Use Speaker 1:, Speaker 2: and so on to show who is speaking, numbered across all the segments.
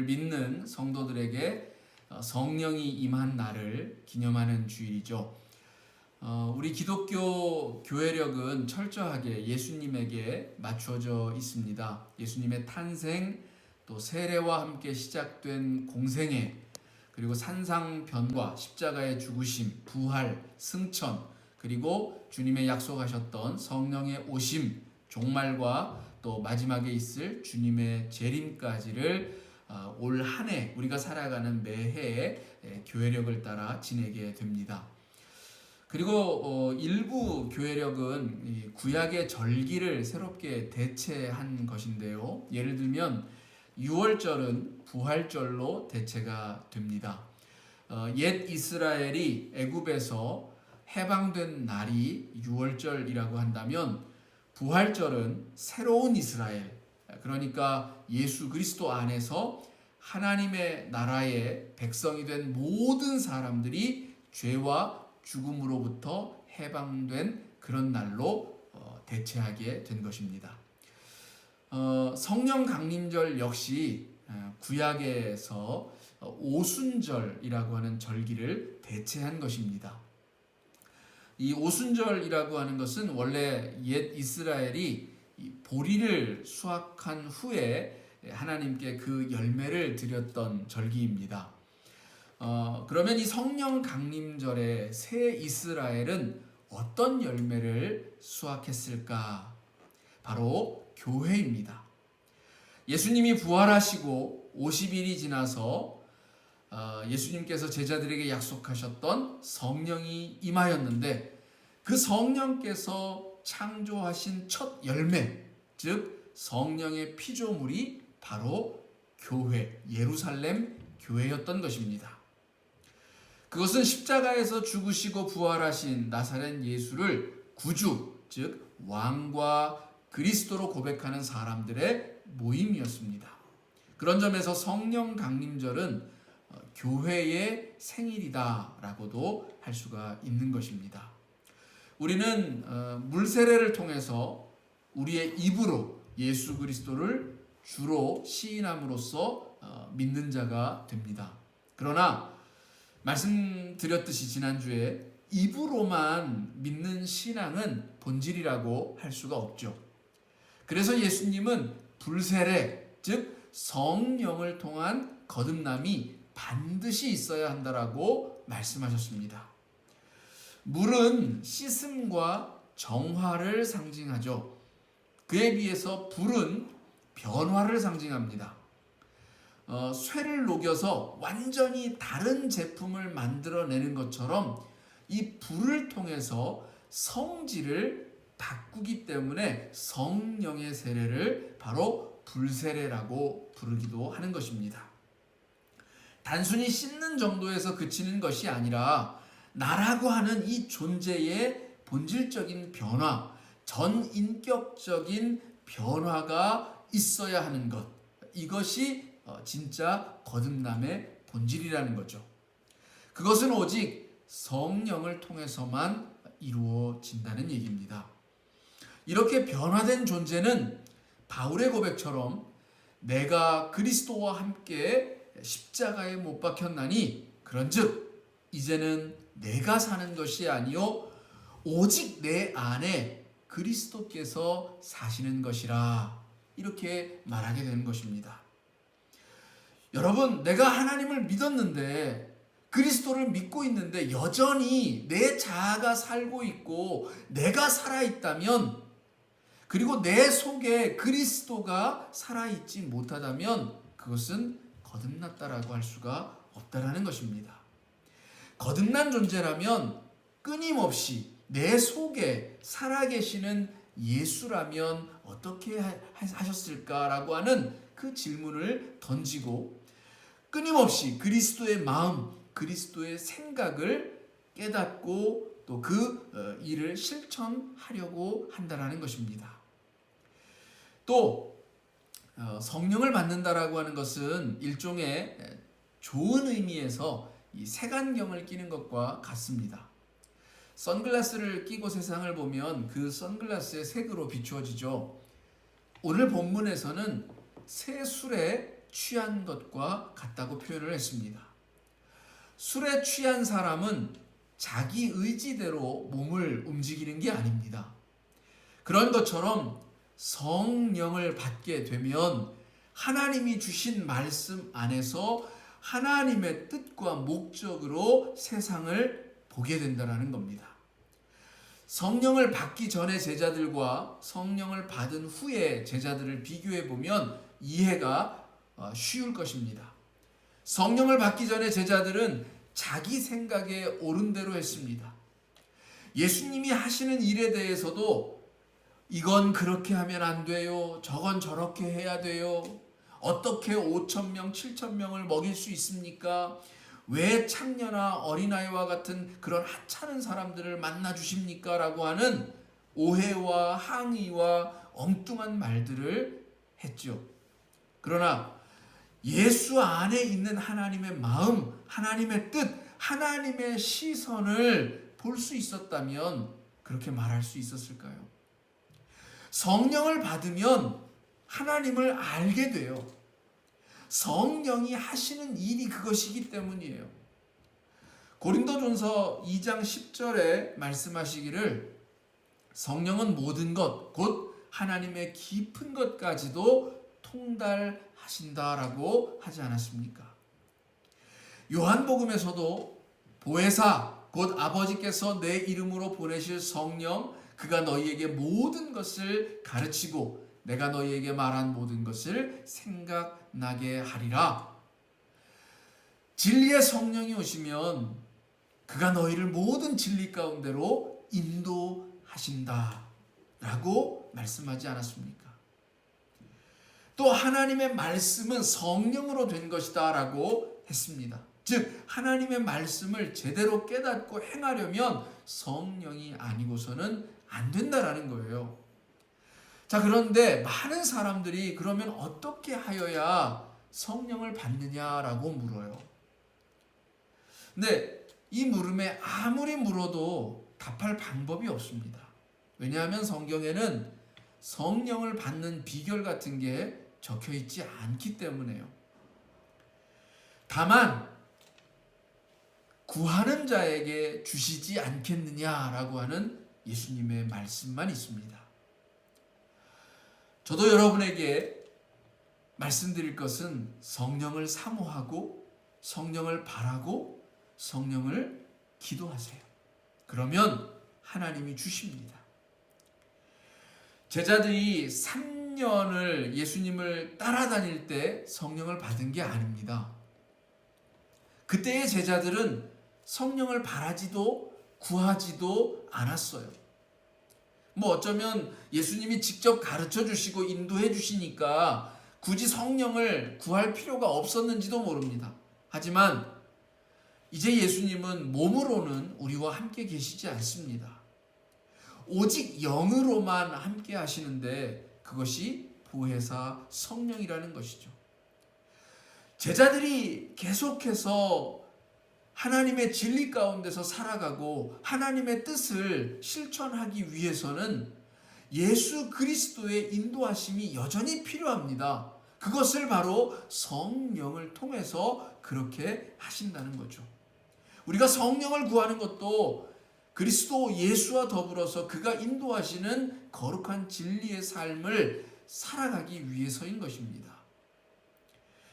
Speaker 1: 믿는 성도들에게 성령이 임한 날을 기념하는 주일이죠. 우리 기독교 교회력은 철저하게 예수님에게 맞추어져 있습니다. 예수님의 탄생, 또 세례와 함께 시작된 공생애, 그리고 산상변과 십자가의 죽으심, 부활, 승천, 그리고 주님의 약속하셨던 성령의 오심, 종말과 또 마지막에 있을 주님의 재림까지를 올 한 해 우리가 살아가는 매해의 교회력을 따라 지내게 됩니다. 그리고 일부 교회력은 구약의 절기를 새롭게 대체한 것인데요. 예를 들면 6월절은 부활절로 대체가 됩니다. 옛 이스라엘이 애굽에서 해방된 날이 6월절이라고 한다면 부활절은 새로운 이스라엘, 그러니까 예수 그리스도 안에서 하나님의 나라의 백성이 된 모든 사람들이 죄와 죽음으로부터 해방된 그런 날로 대체하게 된 것입니다. 성령 강림절 역시 구약에서 오순절이라고 하는 절기를 대체한 것입니다. 이 오순절이라고 하는 것은 원래 옛 이스라엘이 보리를 수확한 후에 하나님께 그 열매를 드렸던 절기입니다. 그러면 이 성령 강림절에 새 이스라엘은 어떤 열매를 수확했을까? 바로 교회입니다. 예수님이 부활하시고 50일이 지나서 예수님께서 제자들에게 약속하셨던 성령이 임하였는데 그 성령께서 창조하신 첫 열매, 즉 성령의 피조물이 바로 교회, 예루살렘 교회였던 것입니다. 그것은 십자가에서 죽으시고 부활하신 나사렛 예수를 구주, 즉 왕과 그리스도로 고백하는 사람들의 모임이었습니다. 그런 점에서 성령 강림절은 교회의 생일이다라고도 할 수가 있는 것입니다. 우리는 물세례를 통해서 우리의 입으로 예수 그리스도를 주로 시인함으로써 믿는 자가 됩니다. 그러나 말씀드렸듯이 지난주에 입으로만 믿는 신앙은 본질이라고 할 수가 없죠. 그래서 예수님은 불세례, 즉 성령을 통한 거듭남이 반드시 있어야 한다라고 말씀하셨습니다. 물은 씻음과 정화를 상징하죠. 그에 비해서 불은 변화를 상징합니다. 쇠를 녹여서 완전히 다른 제품을 만들어내는 것처럼 이 불을 통해서 성질을 바꾸기 때문에 성령의 세례를 바로 불세례라고 부르기도 하는 것입니다. 단순히 씻는 정도에서 그치는 것이 아니라 나라고 하는 이 존재의 본질적인 변화, 전인격적인 변화가 있어야 하는 것, 이것이 진짜 거듭남의 본질이라는 거죠. 그것은 오직 성령을 통해서만 이루어진다는 얘기입니다. 이렇게 변화된 존재는 바울의 고백처럼 내가 그리스도와 함께 십자가에 못 박혔나니 그런즉 이제는 내가 사는 것이 아니요 오직 내 안에 그리스도께서 사시는 것이라, 이렇게 말하게 되는 것입니다. 여러분, 내가 하나님을 믿었는데, 그리스도를 믿고 있는데 여전히 내 자아가 살고 있고 내가 살아있다면, 그리고 내 속에 그리스도가 살아있지 못하다면 그것은 거듭났다라고 할 수가 없다라는 것입니다. 거듭난 존재라면 끊임없이 내 속에 살아계시는 예수라면 어떻게 하셨을까라고 하는 그 질문을 던지고 끊임없이 그리스도의 마음, 그리스도의 생각을 깨닫고 또 그 일을 실천하려고 한다라는 것입니다. 또 성령을 받는다라고 하는 것은 일종의 좋은 의미에서 이 색안경을 끼는 것과 같습니다. 선글라스를 끼고 세상을 보면 그 선글라스의 색으로 비추어지죠. 오늘 본문에서는 새 술에 취한 것과 같다고 표현을 했습니다. 술에 취한 사람은 자기 의지대로 몸을 움직이는 게 아닙니다. 그런 것처럼 성령을 받게 되면 하나님이 주신 말씀 안에서 하나님의 뜻과 목적으로 세상을 보게 된다는 겁니다. 성령을 받기 전의 제자들과 성령을 받은 후의 제자들을 비교해 보면 이해가 쉬울 것입니다. 성령을 받기 전에 제자들은 자기 생각에 옳은 대로 했습니다. 예수님이 하시는 일에 대해서도 이건 그렇게 하면 안 돼요. 저건 저렇게 해야 돼요. 어떻게 5,000명, 7,000명을 먹일 수 있습니까? 왜 창녀나 어린아이와 같은 그런 하찮은 사람들을 만나 주십니까? 라고 하는 오해와 항의와 엉뚱한 말들을 했죠. 그러나 예수 안에 있는 하나님의 마음, 하나님의 뜻, 하나님의 시선을 볼 수 있었다면 그렇게 말할 수 있었을까요? 성령을 받으면 하나님을 알게 돼요. 성령이 하시는 일이 그것이기 때문이에요. 고린도전서 2장 10절에 말씀하시기를 성령은 모든 것, 곧 하나님의 깊은 것까지도 통달하신다라고 하지 않았습니까? 요한복음에서도 보혜사, 곧 아버지께서 내 이름으로 보내실 성령, 그가 너희에게 모든 것을 가르치고 내가 너희에게 말한 모든 것을 생각나게 하리라. 진리의 성령이 오시면 그가 너희를 모든 진리 가운데로 인도하신다 라고 말씀하지 않았습니까? 또 하나님의 말씀은 성령으로 된 것이다 라고 했습니다. 즉 하나님의 말씀을 제대로 깨닫고 행하려면 성령이 아니고서는 안 된다라는 거예요. 자, 그런데 많은 사람들이 그러면 어떻게 하여야 성령을 받느냐라고 물어요. 근데 이 물음에 아무리 물어도 답할 방법이 없습니다. 왜냐하면 성경에는 성령을 받는 비결 같은 게 적혀 있지 않기 때문에요. 다만 구하는 자에게 주시지 않겠느냐라고 하는 예수님의 말씀만 있습니다. 저도 여러분에게 말씀드릴 것은 성령을 사모하고 성령을 바라고 성령을 기도하세요. 그러면 하나님이 주십니다. 제자들이 3년을 예수님을 따라다닐 때 성령을 받은 게 아닙니다. 그때의 제자들은 성령을 바라지도 구하지도 않았어요. 어쩌면 예수님이 직접 가르쳐 주시고 인도해 주시니까 굳이 성령을 구할 필요가 없었는지도 모릅니다. 하지만 이제 예수님은 몸으로는 우리와 함께 계시지 않습니다. 오직 영으로만 함께 하시는데 그것이 보혜사 성령이라는 것이죠. 제자들이 계속해서 하나님의 진리 가운데서 살아가고 하나님의 뜻을 실천하기 위해서는 예수 그리스도의 인도하심이 여전히 필요합니다. 그것을 바로 성령을 통해서 그렇게 하신다는 거죠. 우리가 성령을 구하는 것도 그리스도 예수와 더불어서 그가 인도하시는 거룩한 진리의 삶을 살아가기 위해서인 것입니다.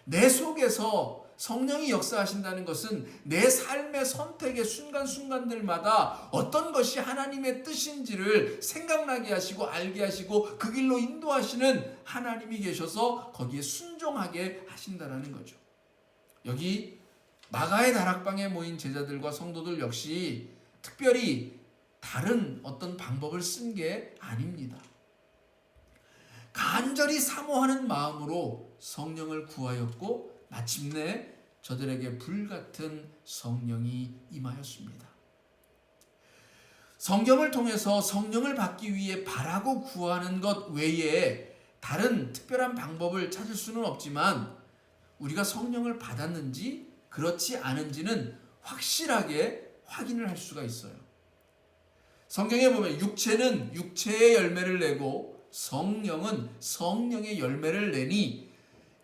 Speaker 1: 내 속에서 성령이 역사하신다는 것은 내 삶의 선택의 순간순간들마다 어떤 것이 하나님의 뜻인지를 생각나게 하시고 알게 하시고 그 길로 인도하시는 하나님이 계셔서 거기에 순종하게 하신다는 거죠. 여기 마가의 다락방에 모인 제자들과 성도들 역시 특별히 다른 어떤 방법을 쓴 게 아닙니다. 간절히 사모하는 마음으로 성령을 구하였고 마침내 저들에게 불같은 성령이 임하였습니다. 성경을 통해서 성령을 받기 위해 바라고 구하는 것 외에 다른 특별한 방법을 찾을 수는 없지만 우리가 성령을 받았는지 그렇지 않은지는 확실하게 확인을 할 수가 있어요. 성경에 보면 육체는 육체의 열매를 내고 성령은 성령의 열매를 내니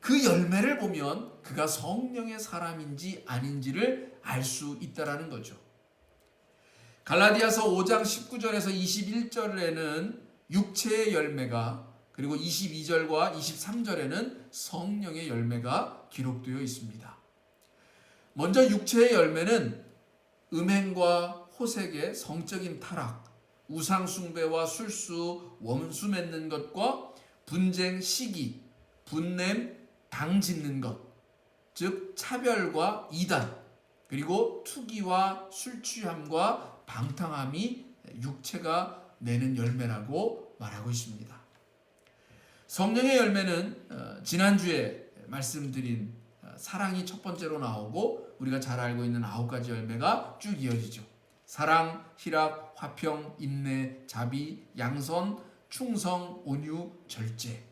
Speaker 1: 그 열매를 보면 그가 성령의 사람인지 아닌지를 알 수 있다라는 거죠. 갈라디아서 5장 19절에서 21절에는 육체의 열매가, 그리고 22절과 23절에는 성령의 열매가 기록되어 있습니다. 먼저 육체의 열매는 음행과 호색의 성적인 타락, 우상 숭배와 술수, 원수 맺는 것과 분쟁, 시기, 분냄, 당 짓는 것, 즉 차별과 이단, 그리고 투기와 술 취함과 방탕함이 육체가 내는 열매라고 말하고 있습니다. 성령의 열매는 지난주에 말씀드린 사랑이 첫 번째로 나오고 우리가 잘 알고 있는 9가지 열매가 쭉 이어지죠. 사랑, 희락, 화평, 인내, 자비, 양선, 충성, 온유, 절제.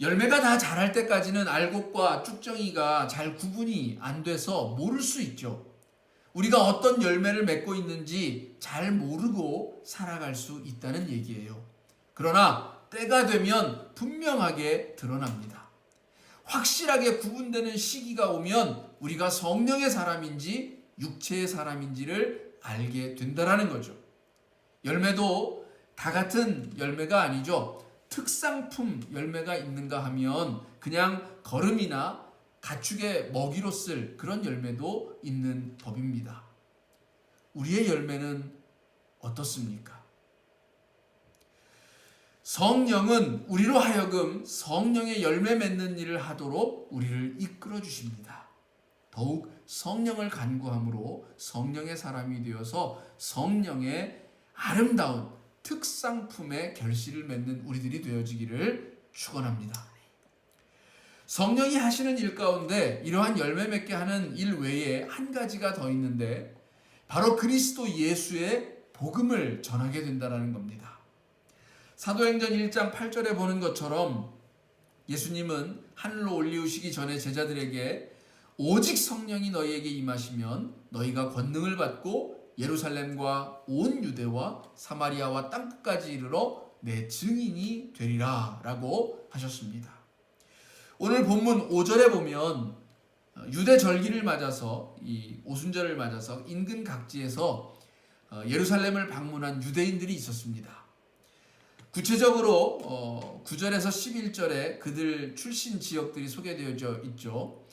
Speaker 1: 열매가 다 자랄 때까지는 알곡과 쭉정이가 잘 구분이 안 돼서 모를 수 있죠. 우리가 어떤 열매를 맺고 있는지 잘 모르고 살아갈 수 있다는 얘기예요. 그러나 때가 되면 분명하게 드러납니다. 확실하게 구분되는 시기가 오면 우리가 성령의 사람인지 육체의 사람인지를 알게 된다는 거죠. 열매도 다 같은 열매가 아니죠. 특상품 열매가 있는가 하면 그냥 거름이나 가축의 먹이로 쓸 그런 열매도 있는 법입니다. 우리의 열매는 어떻습니까? 성령은 우리로 하여금 성령의 열매 맺는 일을 하도록 우리를 이끌어 주십니다. 더욱 성령을 간구함으로 성령의 사람이 되어서 성령의 아름다운 특상품의 결실을 맺는 우리들이 되어지기를 축원합니다. 성령이 하시는 일 가운데 이러한 열매 맺게 하는 일 외에 한 가지가 더 있는데 바로 그리스도 예수의 복음을 전하게 된다는 겁니다. 사도행전 1장 8절에 보는 것처럼 예수님은 하늘로 올리우시기 전에 제자들에게 오직 성령이 너희에게 임하시면 너희가 권능을 받고 예루살렘과 온 유대와 사마리아와 땅끝까지 이르러 내 증인이 되리라 라고 하셨습니다. 오늘 본문 5절에 보면 유대 절기를 맞아서 이 오순절을 맞아서 인근 각지에서 예루살렘을 방문한 유대인들이 있었습니다. 구체적으로 9절에서 11절에 그들 출신 지역들이 소개되어져 있죠.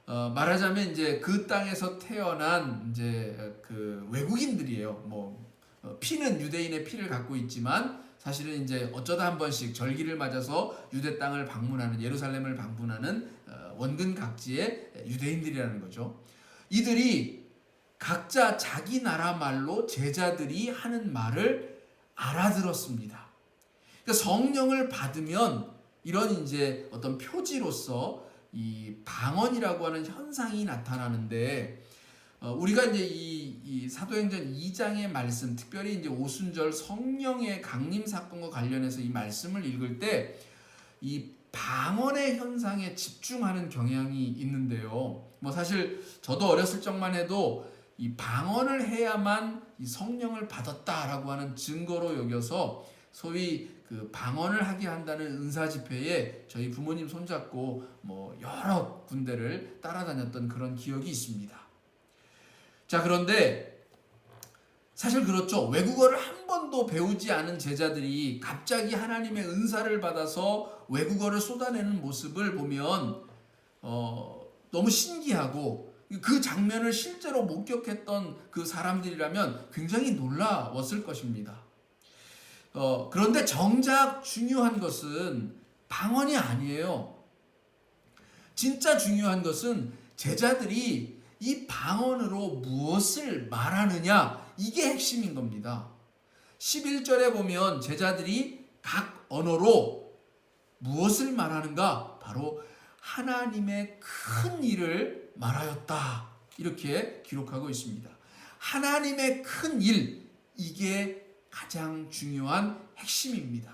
Speaker 1: 말하자면 이제 그 땅에서 태어난 이제 그 외국인들이에요. 피는 유대인의 피를 갖고 있지만 사실은 이제 어쩌다 한 번씩 절기를 맞아서 유대 땅을 방문하는, 예루살렘을 방문하는 원근 각지의 유대인들이라는 거죠. 이들이 각자 자기 나라 말로 제자들이 하는 말을 알아들었습니다. 그러니까 성령을 받으면 이런 이제 어떤 표지로서 이 방언이라고 하는 현상이 나타나는데 우리가 이제 이 사도행전 2장의 말씀, 특별히 이제 오순절 성령의 강림 사건과 관련해서 이 말씀을 읽을 때 이 방언의 현상에 집중하는 경향이 있는데요. 사실 저도 어렸을 적만 해도 이 방언을 해야만 이 성령을 받았다라고 하는 증거로 여겨서 소위 그 방언을 하게 한다는 은사 집회에 저희 부모님 손잡고 여러 군데를 따라다녔던 그런 기억이 있습니다. 자, 그런데 사실 그렇죠. 외국어를 한 번도 배우지 않은 제자들이 갑자기 하나님의 은사를 받아서 외국어를 쏟아내는 모습을 보면 너무 신기하고 그 장면을 실제로 목격했던 그 사람들이라면 굉장히 놀라웠을 것입니다. 그런데 정작 중요한 것은 방언이 아니에요. 진짜 중요한 것은 제자들이 이 방언으로 무엇을 말하느냐, 이게 핵심인 겁니다. 11절에 보면 제자들이 각 언어로 무엇을 말하는가? 바로 하나님의 큰 일을 말하였다. 이렇게 기록하고 있습니다. 하나님의 큰 일, 이게 가장 중요한 핵심입니다.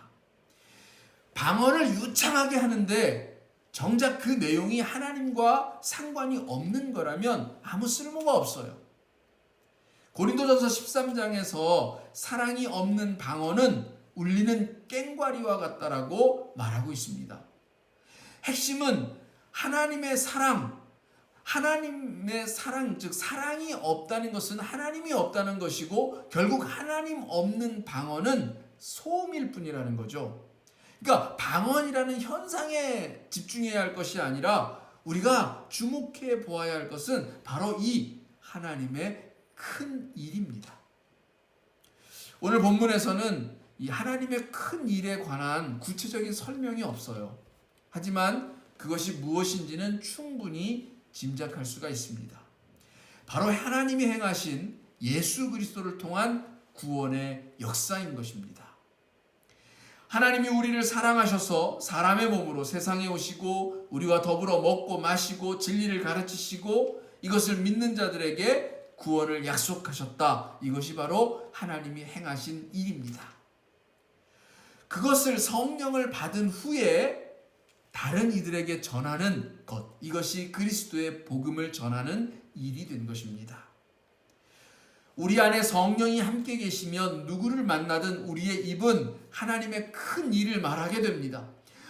Speaker 1: 방언을 유창하게 하는데 정작 그 내용이 하나님과 상관이 없는 거라면 아무 쓸모가 없어요. 고린도전서 13장에서 사랑이 없는 방언은 울리는 꽹과리와 같다라고 말하고 있습니다. 핵심은 하나님의 사랑, 즉 사랑이 없다는 것은 하나님이 없다는 것이고, 결국 하나님 없는 방언은 소음일 뿐이라는 거죠. 그러니까 방언이라는 현상에 집중해야 할 것이 아니라 우리가 주목해 보아야 할 것은 바로 이 하나님의 큰 일입니다. 오늘 본문에서는 이 하나님의 큰 일에 관한 구체적인 설명이 없어요. 하지만 그것이 무엇인지는 충분히 짐작할 수가 있습니다. 바로 하나님이 행하신 예수 그리스도를 통한 구원의 역사인 것입니다. 하나님이 우리를 사랑하셔서 사람의 몸으로 세상에 오시고 우리와 더불어 먹고 마시고 진리를 가르치시고 이것을 믿는 자들에게 구원을 약속하셨다. 이것이 바로 하나님이 행하신 일입니다. 그것을 성령을 받은 후에 다른 이들에게 전하는 것, 이것이 그리스도의 복음을 전하는 일이 된 것입니다. 우리 안에 성령이 함께 계시면 누구를 만나든 우리의 입은 하나님의 큰 일을 말하게 됩니다.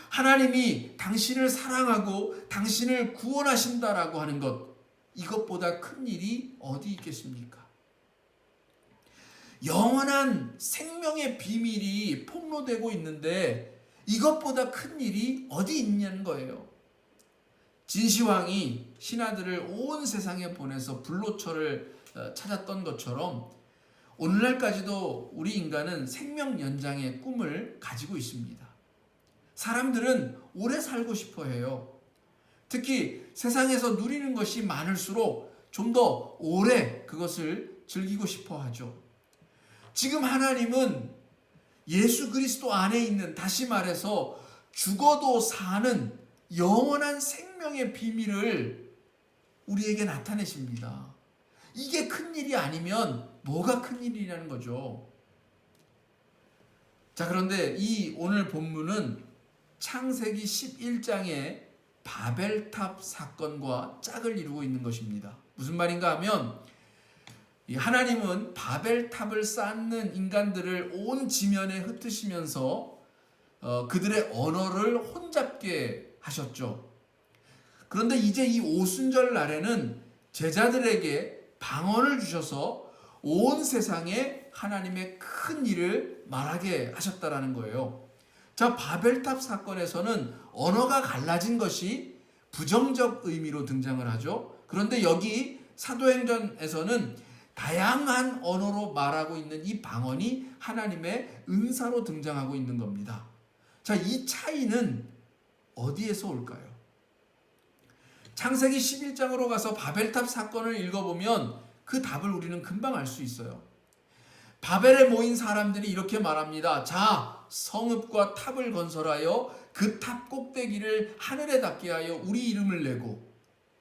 Speaker 1: 하나님이 당신을 사랑하고 당신을 구원하신다라고 하는 것, 이것보다 큰 일이 어디 있겠습니까? 영원한 생명의 비밀이 폭로되고 있는데 이것보다 큰 일이 어디 있냐는 거예요. 진시황이 신하들을 온 세상에 보내서 불로초를 찾았던 것처럼 오늘날까지도 우리 인간은 생명 연장의 꿈을 가지고 있습니다. 사람들은 오래 살고 싶어 해요. 특히 세상에서 누리는 것이 많을수록 좀 더 오래 그것을 즐기고 싶어 하죠. 지금 하나님은 예수 그리스도 안에 있는, 다시 말해서 죽어도 사는 영원한 생명의 비밀을 우리에게 나타내십니다. 이게 큰일이 아니면 뭐가 큰일이라는 거죠. 자, 그런데 이 오늘 본문은 창세기 11장의 바벨탑 사건과 짝을 이루고 있는 것입니다. 무슨 말인가 하면 하나님은 바벨탑을 쌓는 인간들을 온 지면에 흩으시면서 그들의 언어를 혼잡게 하셨죠. 그런데 이제 이 오순절 날에는 제자들에게 방언을 주셔서 온 세상에 하나님의 큰 일을 말하게 하셨다라는 거예요. 자, 바벨탑 사건에서는 언어가 갈라진 것이 부정적 의미로 등장을 하죠. 그런데 여기 사도행전에서는 다양한 언어로 말하고 있는 이 방언이 하나님의 은사로 등장하고 있는 겁니다. 자, 이 차이는 어디에서 올까요? 창세기 11장으로 가서 바벨탑 사건을 읽어보면 그 답을 우리는 금방 알 수 있어요. 바벨에 모인 사람들이 이렇게 말합니다. 자, 성읍과 탑을 건설하여 그 탑 꼭대기를 하늘에 닿게 하여 우리 이름을 내고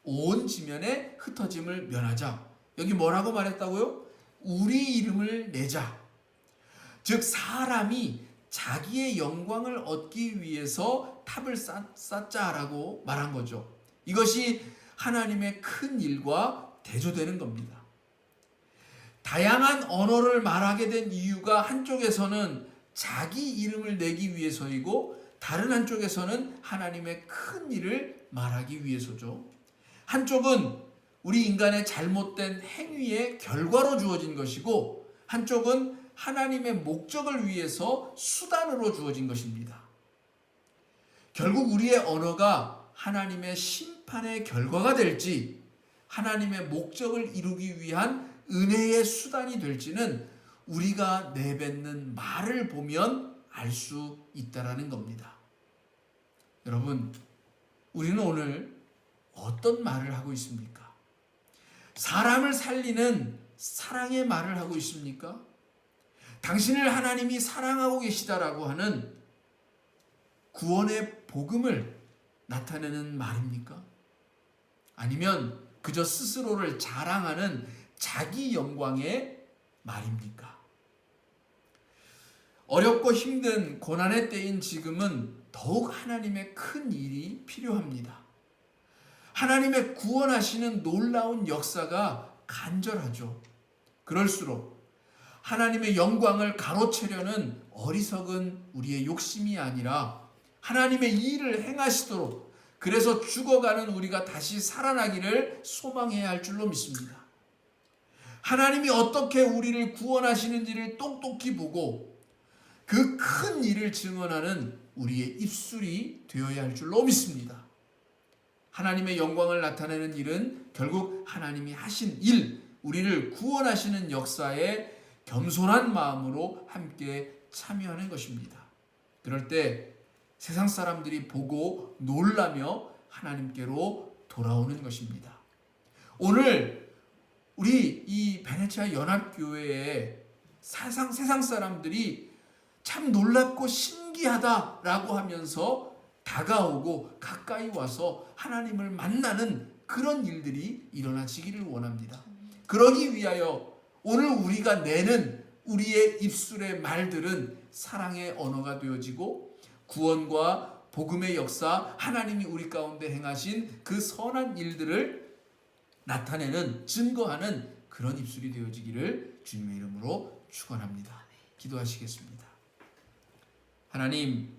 Speaker 1: 온 지면에 흩어짐을 면하자. 여기 뭐라고 말했다고요? 우리 이름을 내자. 즉 사람이 자기의 영광을 얻기 위해서 탑을 쌓자라고 말한 거죠. 이것이 하나님의 큰 일과 대조되는 겁니다. 다양한 언어를 말하게 된 이유가 한쪽에서는 자기 이름을 내기 위해서이고 다른 한쪽에서는 하나님의 큰 일을 말하기 위해서죠. 한쪽은 우리 인간의 잘못된 행위의 결과로 주어진 것이고 한쪽은 하나님의 목적을 위해서 수단으로 주어진 것입니다. 결국 우리의 언어가 하나님의 심판의 결과가 될지 하나님의 목적을 이루기 위한 은혜의 수단이 될지는 우리가 내뱉는 말을 보면 알 수 있다라는 겁니다. 여러분, 우리는 오늘 어떤 말을 하고 있습니까? 사람을 살리는 사랑의 말을 하고 있습니까? 당신을 하나님이 사랑하고 계시다라고 하는 구원의 복음을 나타내는 말입니까? 아니면 그저 스스로를 자랑하는 자기 영광의 말입니까? 어렵고 힘든 고난의 때인 지금은 더욱 하나님의 큰 일이 필요합니다. 하나님의 구원하시는 놀라운 역사가 간절하죠. 그럴수록 하나님의 영광을 가로채려는 어리석은 우리의 욕심이 아니라 하나님의 일을 행하시도록 그래서 죽어가는 우리가 다시 살아나기를 소망해야 할 줄로 믿습니다. 하나님이 어떻게 우리를 구원하시는지를 똑똑히 보고 그 큰 일을 증언하는 우리의 입술이 되어야 할 줄로 믿습니다. 하나님의 영광을 나타내는 일은 결국 하나님이 하신 일, 우리를 구원하시는 역사에 겸손한 마음으로 함께 참여하는 것입니다. 그럴 때 세상 사람들이 보고 놀라며 하나님께로 돌아오는 것입니다. 오늘 우리 이 베네치아 연합교회에 세상 사람들이 참 놀랍고 신기하다라고 하면서 다가오고 가까이 와서 하나님을 만나는 그런 일들이 일어나시기를 원합니다. 그러기 위하여 오늘 우리가 내는 우리의 입술의 말들은 사랑의 언어가 되어지고 구원과 복음의 역사, 하나님이 우리 가운데 행하신 그 선한 일들을 나타내는, 증거하는 그런 입술이 되어지기를 주님의 이름으로 축원합니다. 기도하시겠습니다. 하나님,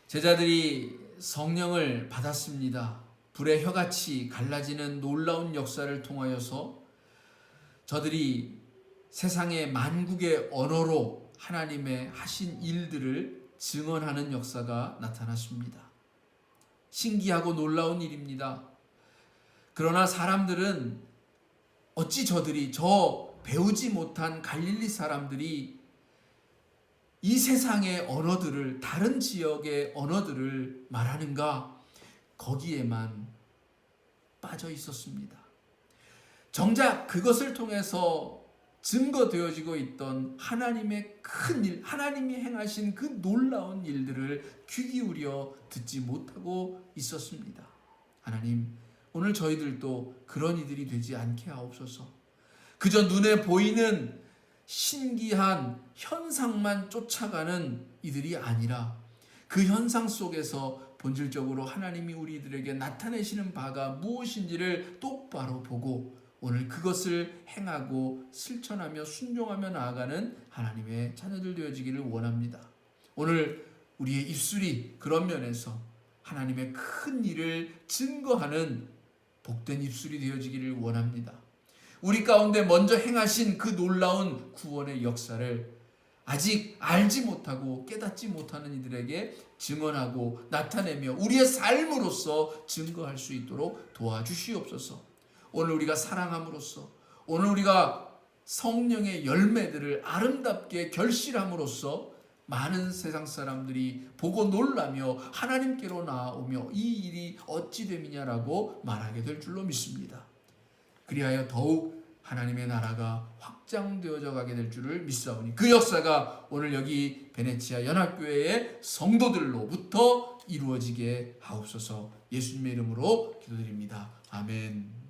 Speaker 1: 제자들이 성령을 받았습니다. 불의 혀같이 갈라지는 놀라운 역사를 통하여서 저들이 세상의 만국의 언어로 하나님의 하신 일들을 증언하는 역사가 나타났습니다. 신기하고 놀라운 일입니다. 그러나 사람들은 어찌 저들이 저 배우지 못한 갈릴리 사람들이 이 세상의 언어들을, 다른 지역의 언어들을 말하는가? 거기에만 빠져 있었습니다. 정작 그것을 통해서 증거되어지고 있던 하나님의 큰 일, 하나님이 행하신 그 놀라운 일들을 귀 기울여 듣지 못하고 있었습니다. 하나님, 오늘 저희들도 그런 이들이 되지 않게 하옵소서. 그저 눈에 보이는 신기한 현상만 쫓아가는 이들이 아니라 그 현상 속에서 본질적으로 하나님이 우리들에게 나타내시는 바가 무엇인지를 똑바로 보고 오늘 그것을 행하고 실천하며 순종하며 나아가는 하나님의 자녀들 되어지기를 원합니다. 오늘 우리의 입술이 그런 면에서 하나님의 큰 일을 증거하는 복된 입술이 되어지기를 원합니다. 우리 가운데 먼저 행하신 그 놀라운 구원의 역사를 아직 알지 못하고 깨닫지 못하는 이들에게 증언하고 나타내며 우리의 삶으로서 증거할 수 있도록 도와주시옵소서. 오늘 우리가 사랑함으로써, 오늘 우리가 성령의 열매들을 아름답게 결실함으로써 많은 세상 사람들이 보고 놀라며 하나님께로 나아오며 이 일이 어찌 됨이냐라고 말하게 될 줄로 믿습니다. 그리하여 더욱 하나님의 나라가 확장되어져 가게 될 줄을 믿사오니 그 역사가 오늘 여기 베네치아 연합교회의 성도들로부터 이루어지게 하옵소서. 예수님의 이름으로 기도드립니다. 아멘.